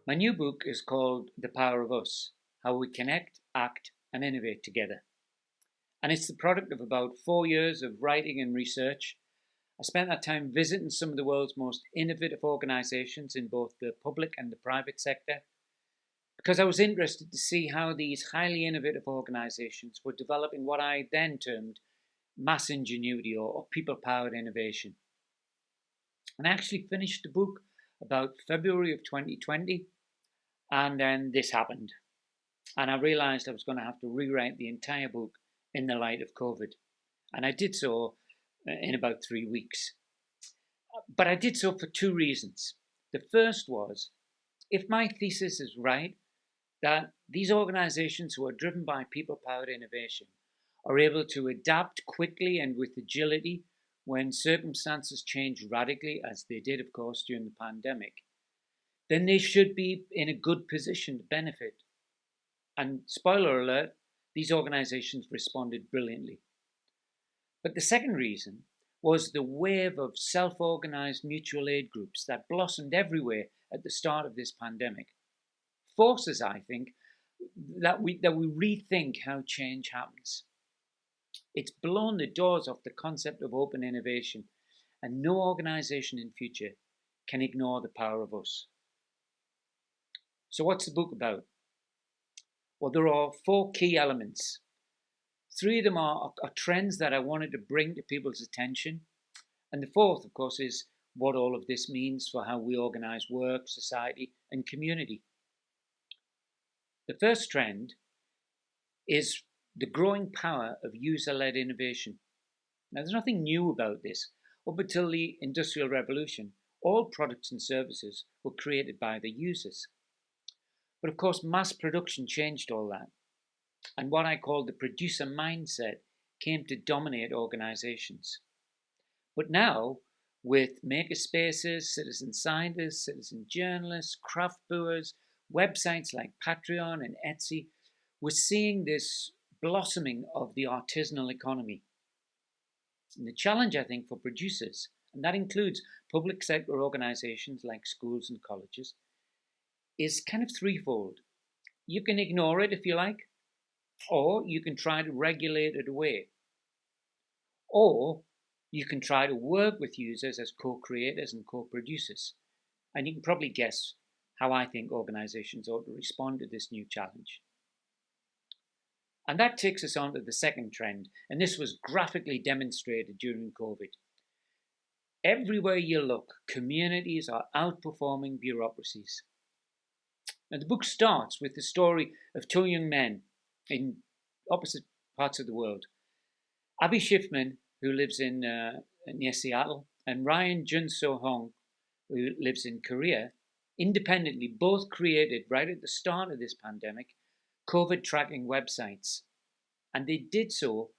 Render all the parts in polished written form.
My new book is called The Power of Us: How We Connect, Act and Innovate Together. And it's the product of about 4 years of writing and research. I spent that time visiting some of the world's most innovative organizations in both the public and the private sector, because I was interested to see how these highly innovative organizations were developing what I then termed mass ingenuity or people-powered innovation. And I actually finished the book about February of 2020, and then this happened. And I realized I was going to have to rewrite the entire book in the light of COVID. And I did so in about 3 weeks. But I did so for two reasons. The first was, if my thesis is right, that these organizations who are driven by people-powered innovation are able to adapt quickly and with agility when circumstances change radically, as they did, of course, during the pandemic, then they should be in a good position to benefit. And spoiler alert, these organizations responded brilliantly. But the second reason was the wave of self-organized mutual aid groups that blossomed everywhere at the start of this pandemic forces, I think, that we rethink how change happens. It's blown the doors off the concept of open innovation, and no organization in future can ignore the power of us. So what's the book about? Well, there are four key elements. Three of them are trends that I wanted to bring to people's attention. And the fourth, of course, is what all of this means for how we organize work, society, and community. The first trend is the growing power of user-led innovation. Now, there's nothing new about this. Up until the Industrial Revolution, all products and services were created by the users. But of course, mass production changed all that. And what I call the producer mindset came to dominate organizations. But now, with makerspaces, citizen scientists, citizen journalists, craft brewers, websites like Patreon and Etsy, we're seeing this blossoming of the artisanal economy. And the challenge, I think, for producers, and that includes public sector organizations like schools and colleges, is kind of threefold. You can ignore it if you like, or you can try to regulate it away, or you can try to work with users as co-creators and co-producers. And you can probably guess how I think organizations ought to respond to this new challenge. And that takes us on to the second trend, and this was graphically demonstrated during COVID. Everywhere you look, communities are outperforming bureaucracies. And the book starts with the story of two young men in opposite parts of the world. Abby Schiffman, who lives in near Seattle, and Ryan Jun-So Hong, who lives in Korea, independently both created, right at the start of this pandemic, COVID tracking websites. And they did so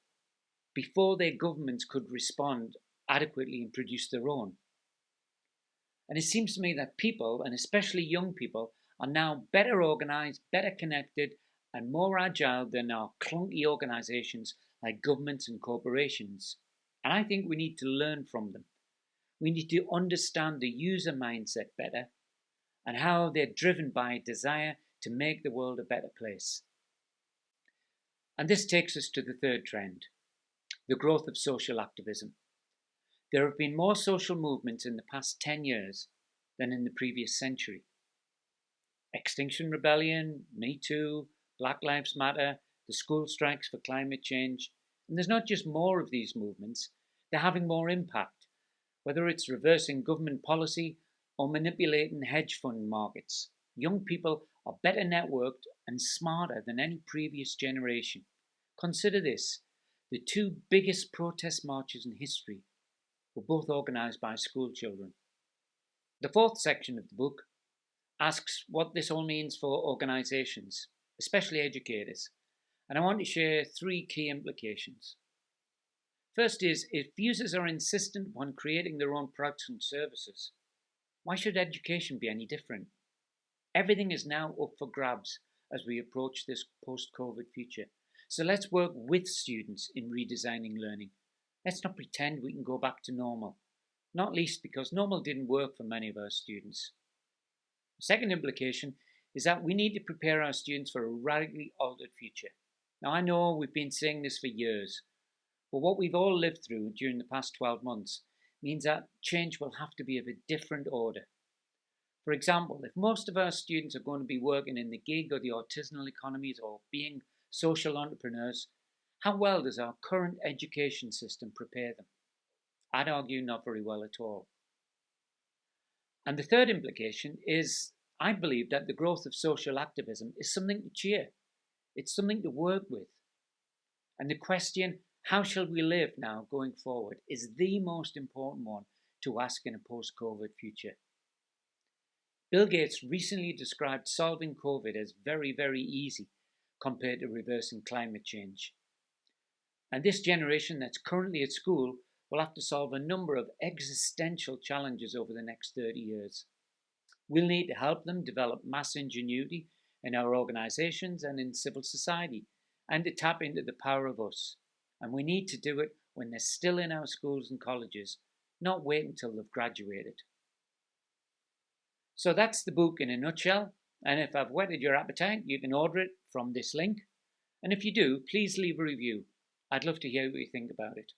before their governments could respond adequately and produce their own. And it seems to me that people, and especially young people, are now better organized, better connected, and more agile than our clunky organizations like governments and corporations. And I think we need to learn from them. We need to understand the user mindset better and how they're driven by a desire to make the world a better place. And this takes us to the third trend, the growth of social activism. There have been more social movements in the past 10 years than in the previous century. Extinction Rebellion, Me Too, Black Lives Matter, the school strikes for climate change. And there's not just more of these movements, they're having more impact, whether it's reversing government policy or manipulating hedge fund markets. Young people are better networked and smarter than any previous generation. Consider this, the two biggest protest marches in history were both organized by school children. The fourth section of the book asks what this all means for organizations, especially educators. And I want to share three key implications. First is, if users are insistent upon creating their own products and services, why should education be any different? Everything is now up for grabs as we approach this post-COVID future. So let's work with students in redesigning learning. Let's not pretend we can go back to normal, not least because normal didn't work for many of our students. The second implication is that we need to prepare our students for a radically altered future. Now, I know we've been saying this for years, but what we've all lived through during the past 12 months means that change will have to be of a different order. For example, if most of our students are going to be working in the gig or the artisanal economies or being social entrepreneurs, how well does our current education system prepare them? I'd argue not very well at all. And the third implication is I believe that the growth of social activism is something to cheer. It's something to work with. And the question, how shall we live now going forward, is the most important one to ask in a post-COVID future. Bill Gates recently described solving COVID as very, very easy compared to reversing climate change. And this generation that's currently at school will have to solve a number of existential challenges over the next 30 years. We'll need to help them develop mass ingenuity in our organizations and in civil society, and to tap into the power of us. And we need to do it when they're still in our schools and colleges, not wait until they've graduated. So that's the book in a nutshell, and if I've whetted your appetite, you can order it from this link. And if you do, please leave a review. I'd love to hear what you think about it.